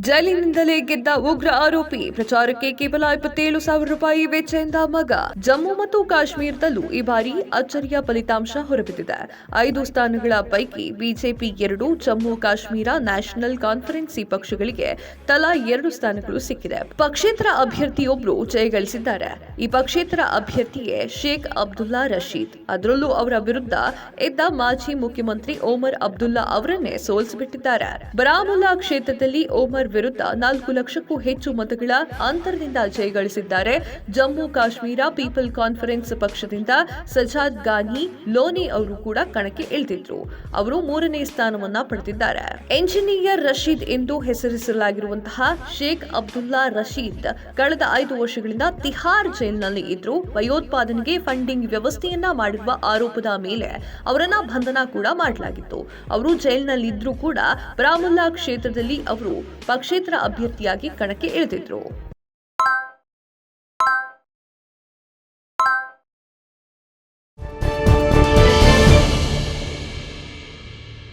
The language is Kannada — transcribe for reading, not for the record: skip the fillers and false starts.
ಜೈಲಿನಿಂದಲೇ ಗೆದ್ದ ಉಗ್ರ ಆರೋಪಿ ಪ್ರಚಾರಕ್ಕೆ ಕೇವಲ 27,000 ರೂಪಾಯಿ ವೆಚ್ಚದಿಂದ ಮಗ. ಜಮ್ಮು ಮತ್ತು ಕಾಶ್ಮೀರದಲ್ಲೂ ಈ ಬಾರಿ ಅಚ್ಚರಿಯ ಫಲಿತಾಂಶ ಹೊರಬಿದ್ದಿದೆ. 5 ಸ್ಥಾನಗಳ ಪೈಕಿ BJP 2, Jammu Kashmir national conference ಪಕ್ಷಗಳಿಗೆ ತಲಾ 2 ಸ್ಥಾನಗಳು ಸಿಕ್ಕಿದೆ. ಪಕ್ಷೇತರ ಅಭ್ಯರ್ಥಿಯೊಬ್ಬರು ಜಯಗಳಿಸಿದ್ದಾರೆ. ಈ ಪಕ್ಷೇತರ ಅಭ್ಯರ್ಥಿಯೇ ಶೇಖ್ ಅಬ್ದುಲ್ಲಾ ರಶೀದ್. ಅದರಲ್ಲೂ ಅವರ ವಿರುದ್ಧ ಇದ್ದ ಮಾಜಿ ಮುಖ್ಯಮಂತ್ರಿ ಒಮರ್ ಅಬ್ದುಲ್ಲಾ ಅವರನ್ನೇ ಸೋಲಿಸಿಬಿಟ್ಟಿದ್ದಾರೆ. ಬಾರಾಮುಲ್ಲಾ ಕ್ಷೇತ್ರದಲ್ಲಿ ಒಮರ್ ವಿರುದ್ಧ 4 ಲಕ್ಷಕ್ಕೂ ಹೆಚ್ಚು ಮತಗಳ ಅಂತರದಿಂದ ಜಯಗಳಿಸಿದ್ದಾರೆ. ಜಮ್ಮು ಕಾಶ್ಮೀರ ಪೀಪಲ್ ಕಾನ್ಫರೆನ್ಸ್ ಪಕ್ಷದಿಂದ ಸಜಾದ್ ಗಾನಿ ಲೋನಿ ಅವರು ಕೂಡ ಕಣಕ್ಕೆ ಇಳಿದಿದ್ರು. ಅವರು 3ನೇ ಸ್ಥಾನವನ್ನ ಪಡೆದಿದ್ದಾರೆ. ಎಂಜಿನಿಯರ್ ರಶೀದ್ ಎಂದು ಹೆಸರಿಸಲಾಗಿರುವಂತಹ ಶೇಖ್ ಅಬ್ದುಲ್ಲಾ ರಶೀದ್ ಕಳೆದ 5 ವರ್ಷಗಳಿಂದ ತಿಹಾರ್ ಜೈಲಿನಲ್ಲಿ ಇದ್ರು. ಭಯೋತ್ಪಾದನೆಗೆ ಫಂಡಿಂಗ್ ವ್ಯವಸ್ಥೆಯನ್ನ ಮಾಡಿರುವ ಆರೋಪದ ಮೇಲೆ ಅವರನ್ನ ಬಂಧನ ಕೂಡ ಮಾಡಲಾಗಿತ್ತು. ಅವರು ಜೈಲಿನಲ್ಲಿದ್ರೂ ಕೂಡ ಬಾರಾಮುಲ್ಲಾ ಕ್ಷೇತ್ರದಲ್ಲಿ ಅವರು ಪಕ್ಷೇತರ ಅಭ್ಯರ್ಥಿಯಾಗಿ ಕಣಕ್ಕೆ ಇಳಿದಿದ್ರು.